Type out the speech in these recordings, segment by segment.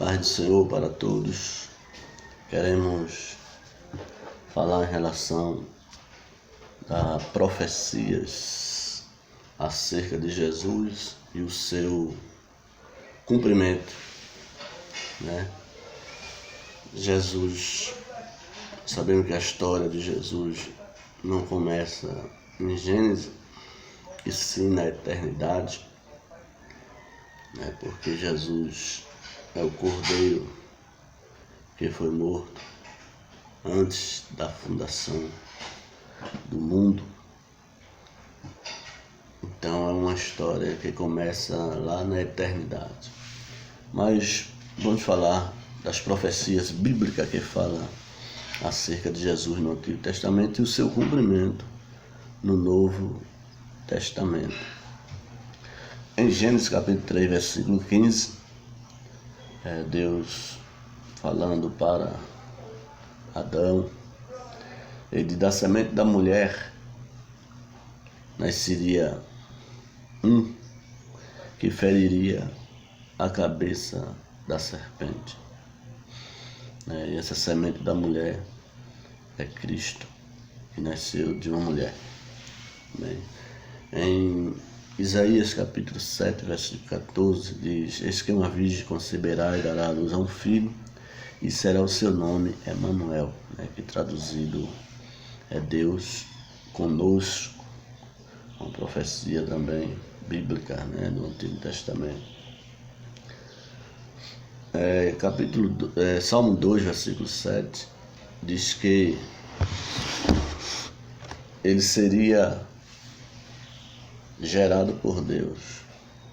Paz do Senhor para todos. Queremos falar em relação a profecias acerca de Jesus e o seu cumprimento, Jesus, sabemos que a história de Jesus não começa em Gênesis, e sim na eternidade, porque Jesus é o Cordeiro que foi morto antes da fundação do mundo. Então é uma história que começa lá na eternidade. Mas vamos falar das profecias bíblicas que falam acerca de Jesus no Antigo Testamento e o seu cumprimento no Novo Testamento. Em Gênesis capítulo 3, versículo 15, Deus falando para Adão, ele diz: da semente da mulher nasceria um que feriria a cabeça da serpente. E essa semente da mulher é Cristo, que nasceu de uma mulher. Em Isaías capítulo 7, versículo 14, diz: eis que uma virgem conceberá e dará à luz a um filho, e será o seu nome Emanuel, que traduzido é Deus conosco, uma profecia também bíblica, do Antigo Testamento. Salmo 2, versículo 7, diz que ele seria gerado por Deus.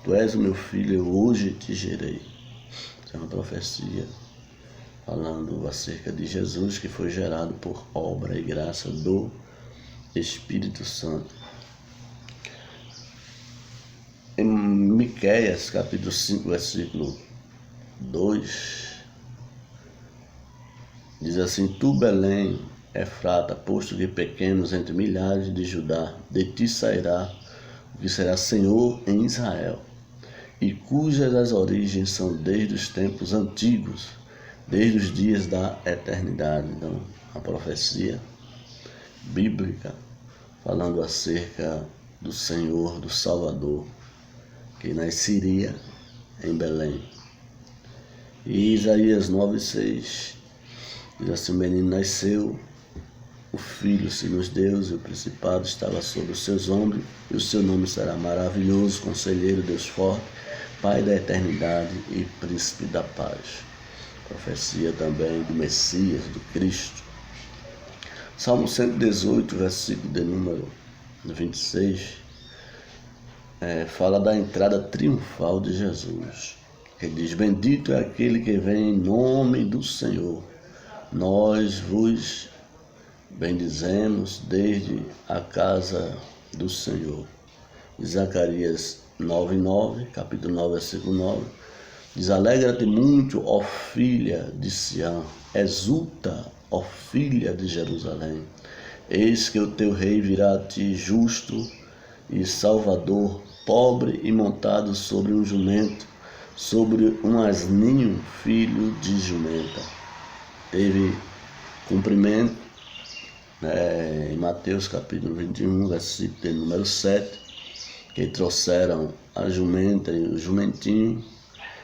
Tu és o meu filho, eu hoje te gerei. É uma profecia falando acerca de Jesus, que foi gerado por obra e graça do Espírito Santo. Em Miqueias capítulo 5, versículo 2, diz assim: tu, Belém, Efrata, posto de pequenos entre milhares de Judá, de ti sairá o que será Senhor em Israel, e cujas as origens são desde os tempos antigos, desde os dias da eternidade. Então, a profecia bíblica falando acerca do Senhor, do Salvador, que nasceria em Belém. E Isaías 9:6 diz assim: o menino nasceu, o filho se nos deu, e o principado estava sobre os seus ombros, e o seu nome será maravilhoso, conselheiro, Deus forte, Pai da eternidade e príncipe da paz. Profecia também do Messias, do Cristo. Salmo 118, versículo de número 26, fala da entrada triunfal de Jesus, que diz: bendito é aquele que vem em nome do Senhor, nós vos bendizemos desde a casa do Senhor. Zacarias 9:9, capítulo 9, versículo 9, diz: alegra-te muito, ó filha de Sião, exulta, ó filha de Jerusalém, eis que o teu rei virá a ti justo e salvador, pobre e montado sobre um jumento, sobre um asninho, filho de jumenta. Teve cumprimento em Mateus capítulo 21, versículo de número 7, que trouxeram a jumenta e o jumentinho,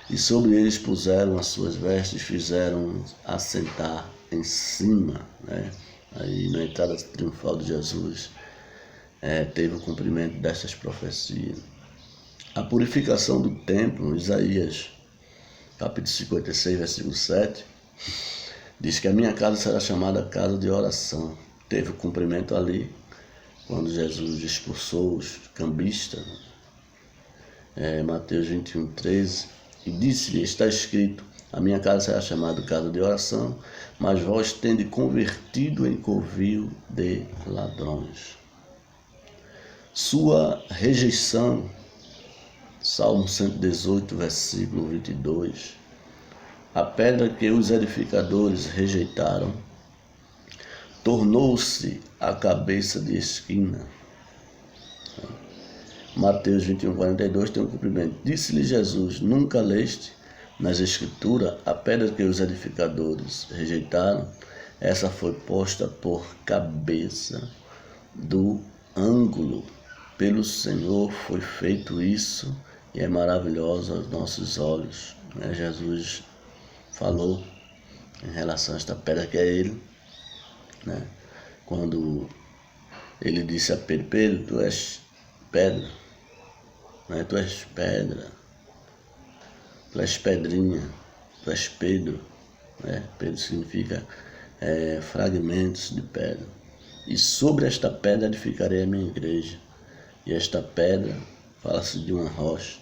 e sobre eles puseram as suas vestes, fizeram assentar em cima. Aí na entrada triunfal de Jesus teve o cumprimento dessas profecias. A purificação do templo, Isaías capítulo 56, versículo 7, diz que a minha casa será chamada casa de oração. Teve o cumprimento ali, quando Jesus expulsou os cambistas, Mateus 21:13, e disse-lhe: está escrito, a minha casa será chamada casa de oração, mas vós tendes convertido em covil de ladrões. Sua rejeição, Salmo 118, versículo 22, a pedra que os edificadores rejeitaram tornou-se a cabeça de esquina. Mateus 21:42 tem um cumprimento. Disse-lhe Jesus: nunca leste, nas Escrituras, a pedra que os edificadores rejeitaram, essa foi posta por cabeça do ângulo. Pelo Senhor foi feito isso e é maravilhoso aos nossos olhos. Jesus falou em relação a esta pedra que é ele, quando ele disse a Pedro: Pedro, tu és pedra, tu és pedra, tu és pedrinha, tu és Pedro. Pedro significa fragmentos de pedra. E sobre esta pedra edificarei a minha igreja. E esta pedra fala-se de uma rocha,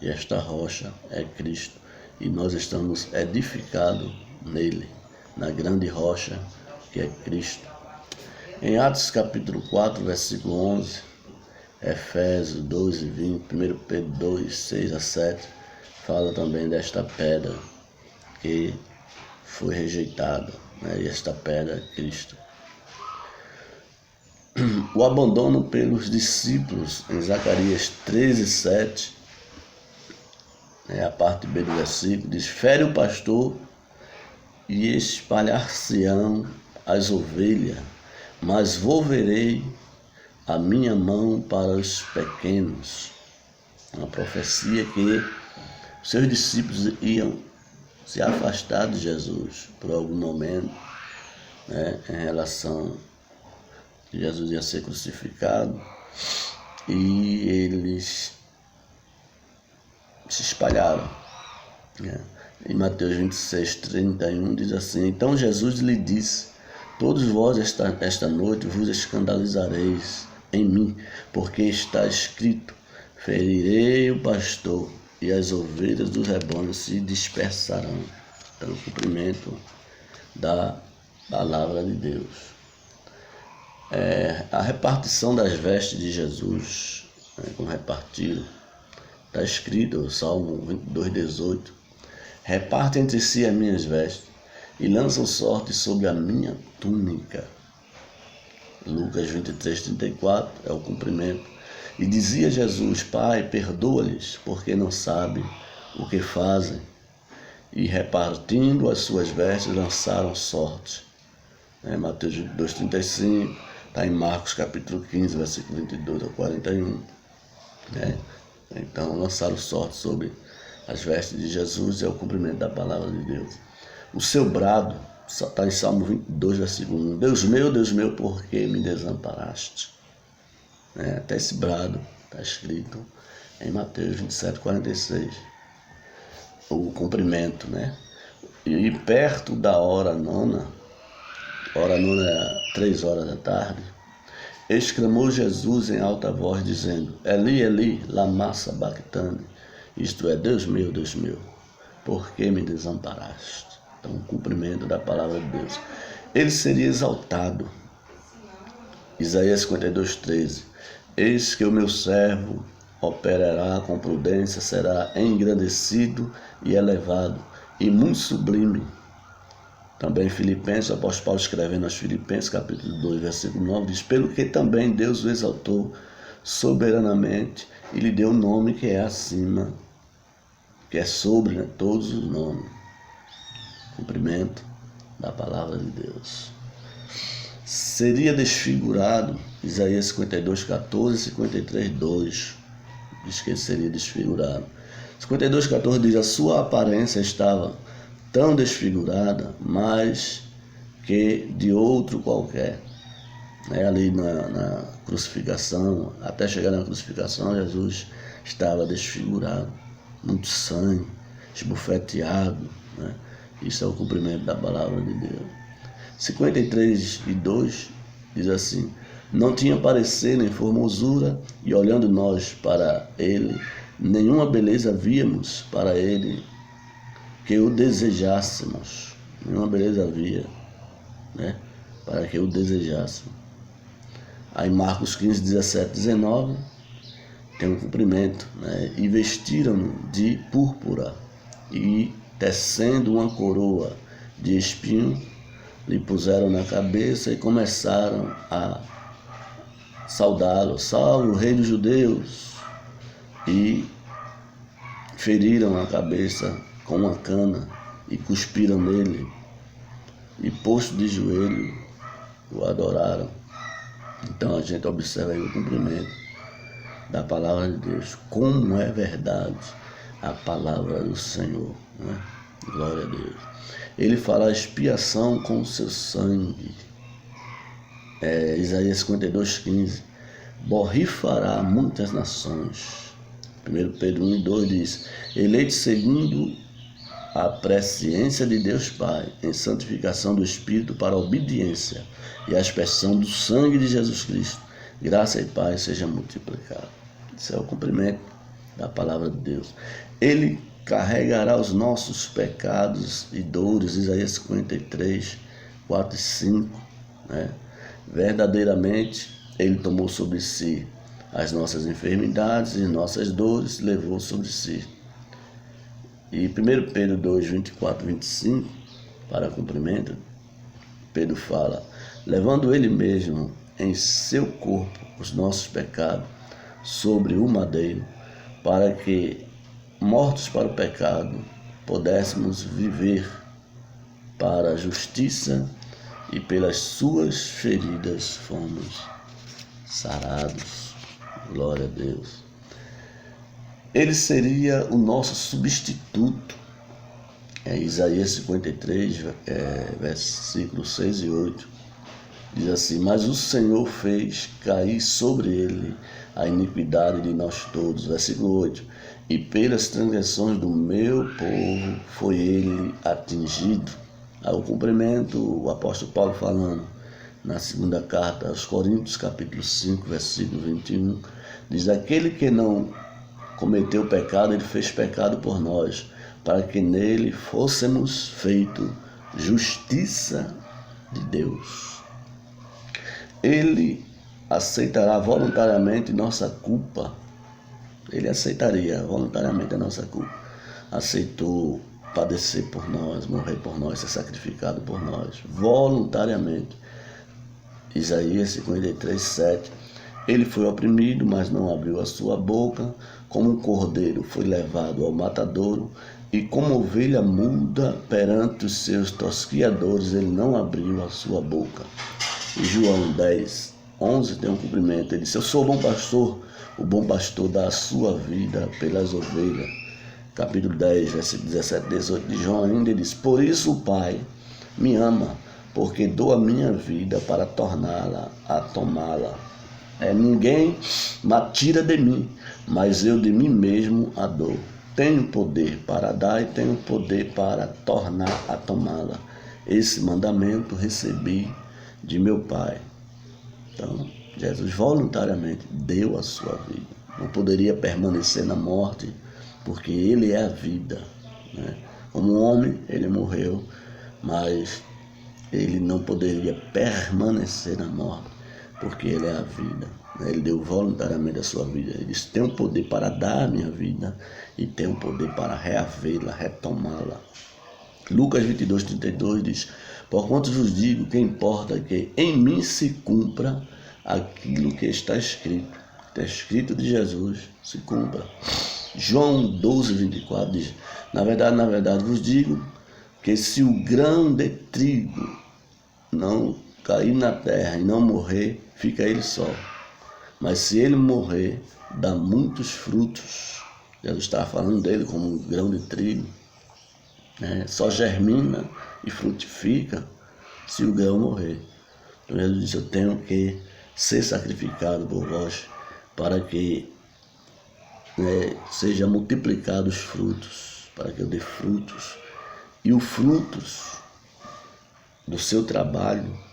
e esta rocha é Cristo. E nós estamos edificados nele, na grande rocha que é Cristo. Em Atos capítulo 4, versículo 11, Efésios 12, 20, 1 Pedro 2, 6 a 7, fala também desta pedra que foi rejeitada, e esta pedra é Cristo. O abandono pelos discípulos, em Zacarias 13, 7, a parte B do versículo, diz: fere o pastor e espalhar-se-ão as ovelhas, mas volverei a minha mão para os pequenos. Uma profecia que seus discípulos iam se afastar de Jesus por algum momento, em relação que Jesus ia ser crucificado, e eles se espalharam. Em Mateus 26, 31 diz assim: então Jesus lhe disse: todos vós esta noite vos escandalizareis em mim, porque está escrito: ferirei o pastor e as ovelhas do rebanho se dispersarão. Então, o cumprimento da palavra de Deus. A repartição das vestes de Jesus, como repartiram, está escrito no Salmo 22, 18: reparte entre si as minhas vestes e lançam sorte sobre a minha túnica. Lucas 23, 34 é o cumprimento. E dizia Jesus: Pai, perdoa-lhes, porque não sabem o que fazem. E repartindo as suas vestes, lançaram sorte. Mateus 22, 35, está em Marcos capítulo 15, versículo 22 a 41. Então, lançaram sorte sobre as vestes de Jesus, é o cumprimento da palavra de Deus. O seu brado está em Salmo 22, versículo 1. Deus meu, por que me desamparaste? Até esse brado está escrito em Mateus 27, 46. O cumprimento, E perto da hora nona é 3 horas da tarde, exclamou Jesus em alta voz, dizendo: Eli, Eli, lama sabachthani. Isto é: Deus meu, por que me desamparaste? Então, o cumprimento da palavra de Deus. Ele seria exaltado. Isaías 52, 13. Eis que o meu servo operará com prudência, será engrandecido e elevado, e muito sublime. Também Filipenses, o apóstolo Paulo escrevendo aos Filipenses, capítulo 2, versículo 9, diz: pelo que também Deus o exaltou soberanamente e lhe deu um nome que é acima, que é sobre todos os nomes. Cumprimento da palavra de Deus. Seria desfigurado, Isaías 52, 14, 53, 2, diz que ele seria desfigurado. 52, 14 diz: a sua aparência estava tão desfigurada, mais que de outro qualquer. Ali na crucificação, até chegar na crucificação, Jesus estava desfigurado, muito sangue, esbofeteado. Isso é o cumprimento da palavra de Deus. 53 e 2 diz assim: não tinha parecer nem formosura, e olhando nós para ele, nenhuma beleza víamos para ele que o desejássemos. Nenhuma beleza havia, para que o desejássemos. Aí Marcos 15, 17, 19 tem um cumprimento, e vestiram-no de púrpura e tecendo uma coroa de espinho lhe puseram na cabeça e começaram a saudá-lo: salve o rei dos judeus! E feriram a cabeça com uma cana e cuspiram nele, e posto de joelho, o adoraram. Então a gente observa aí o cumprimento da palavra de Deus, como é verdade a palavra do Senhor, né? Glória a Deus. Ele fará expiação com o seu sangue. Isaías 52:15. Borrifará muitas nações. 1 Pedro 1:2 diz: eleito segundo a presciência de Deus Pai, em santificação do Espírito para a obediência e a expressão do sangue de Jesus Cristo, graça e paz seja multiplicado. Isso é o cumprimento da palavra de Deus. Ele carregará os nossos pecados e dores, Isaías 53:4 e 5, né? Verdadeiramente, ele tomou sobre si as nossas enfermidades e nossas dores, levou sobre si. E 1 Pedro 2:24-25, para cumprimento, Pedro fala: levando ele mesmo em seu corpo os nossos pecados sobre o madeiro, para que, mortos para o pecado, pudéssemos viver para a justiça, e pelas suas feridas fomos sarados. Glória a Deus. Ele seria o nosso substituto. Isaías 53, versículos 6 e 8. Diz assim: mas o Senhor fez cair sobre ele a iniquidade de nós todos. Versículo 8. E pelas transgressões do meu povo foi ele atingido. Ao cumprimento, o apóstolo Paulo falando na segunda carta aos Coríntios, capítulo 5, versículo 21, diz: aquele que não cometeu pecado, ele fez pecado por nós, para que nele fôssemos feito justiça de Deus. Ele aceitará voluntariamente nossa culpa. Ele aceitaria voluntariamente a nossa culpa. Aceitou padecer por nós, morrer por nós, ser sacrificado por nós, voluntariamente. Isaías 53:7. Ele foi oprimido, mas não abriu a sua boca, como um cordeiro foi levado ao matadouro, e como ovelha muda perante os seus tosquiadores, ele não abriu a sua boca. E João 10:11 tem um cumprimento. Ele disse: eu sou o bom pastor dá a sua vida pelas ovelhas. Capítulo 10, versículo 17 e 18 de João ainda, ele diz: por isso o Pai me ama, porque dou a minha vida para torná-la a tomá-la. Ninguém me tira de mim, mas eu de mim mesmo a dou. Tenho poder para dar e tenho poder para tornar a tomá-la. Esse mandamento recebi de meu Pai. Então, Jesus voluntariamente deu a sua vida. Não poderia permanecer na morte, porque ele é a vida, né? Como homem, ele morreu, mas ele não poderia permanecer na morte, porque ele é a vida. Ele deu voluntariamente a sua vida. Ele disse: tenho poder para dar a minha vida e tenho poder para reavê-la, retomá-la. Lucas 22:32 diz: porquanto vos digo que importa que em mim se cumpra aquilo que está escrito. Está escrito de Jesus, se cumpra. João 12:24 diz: na verdade vos digo que se o grão de trigo não cair na terra e não morrer, fica ele só. Mas se ele morrer, dá muitos frutos. Jesus estava falando dele como um grão de trigo, né? Só germina e frutifica se o grão morrer. Então Jesus disse: eu tenho que ser sacrificado por vós, para que seja multiplicado os frutos, para que eu dê frutos. E os frutos do seu trabalho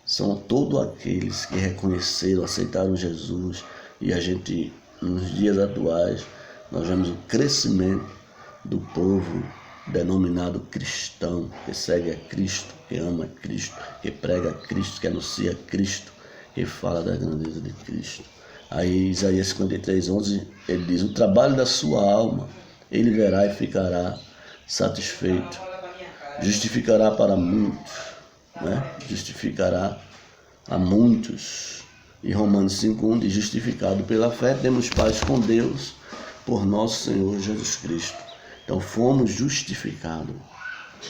são todos aqueles que reconheceram, aceitaram Jesus. E a gente, nos dias atuais, nós vemos o crescimento do povo denominado cristão, que segue a Cristo, que ama Cristo, que prega a Cristo, que anuncia Cristo, que fala da grandeza de Cristo. Aí Isaías 53:11, ele diz: o trabalho da sua alma ele verá e ficará satisfeito. Justificará para muitos, né? Justificará a muitos. E Romanos 5:1 diz: justificado pela fé, temos paz com Deus por nosso Senhor Jesus Cristo. Então fomos justificados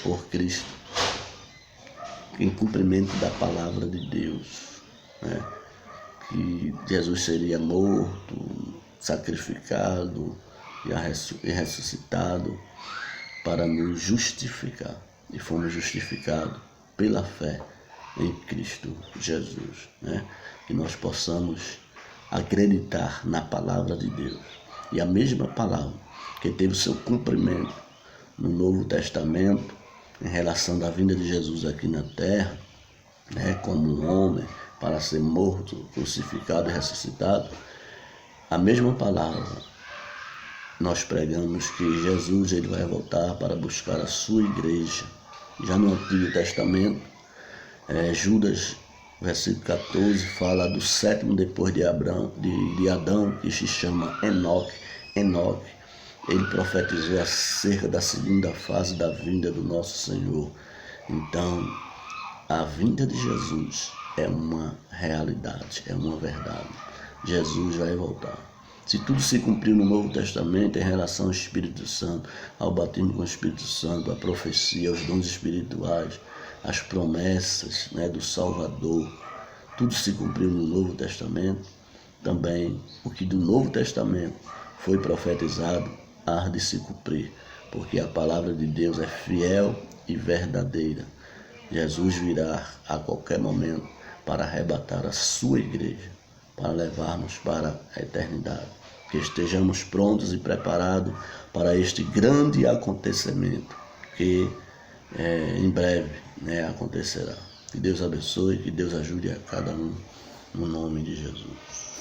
por Cristo em cumprimento da palavra de Deus, né? Que Jesus seria morto, sacrificado e ressuscitado para nos justificar. E fomos justificados pela fé em Cristo Jesus, né? Que nós possamos acreditar na palavra de Deus. E a mesma palavra que teve o seu cumprimento no Novo Testamento, em relação da vinda de Jesus aqui na terra, né, como um homem para ser morto, crucificado e ressuscitado, a mesma palavra nós pregamos que Jesus ele vai voltar para buscar a sua igreja. Já no Antigo Testamento, Judas, versículo 14, fala do sétimo depois de Adão, que se chama Enoque. Ele profetizou acerca da segunda fase da vinda do nosso Senhor. Então, a vinda de Jesus é uma realidade, é uma verdade. Jesus vai voltar. Se tudo se cumpriu no Novo Testamento em relação ao Espírito Santo, ao batismo com o Espírito Santo, à profecia, aos dons espirituais, às promessas, né, do Salvador, tudo se cumpriu no Novo Testamento, também o que do Novo Testamento foi profetizado há de se cumprir, porque a palavra de Deus é fiel e verdadeira. Jesus virá a qualquer momento para arrebatar a sua igreja, para levarmos para a eternidade. Que estejamos prontos e preparados para este grande acontecimento que em breve, né, acontecerá. Que Deus abençoe, que Deus ajude a cada um, no nome de Jesus.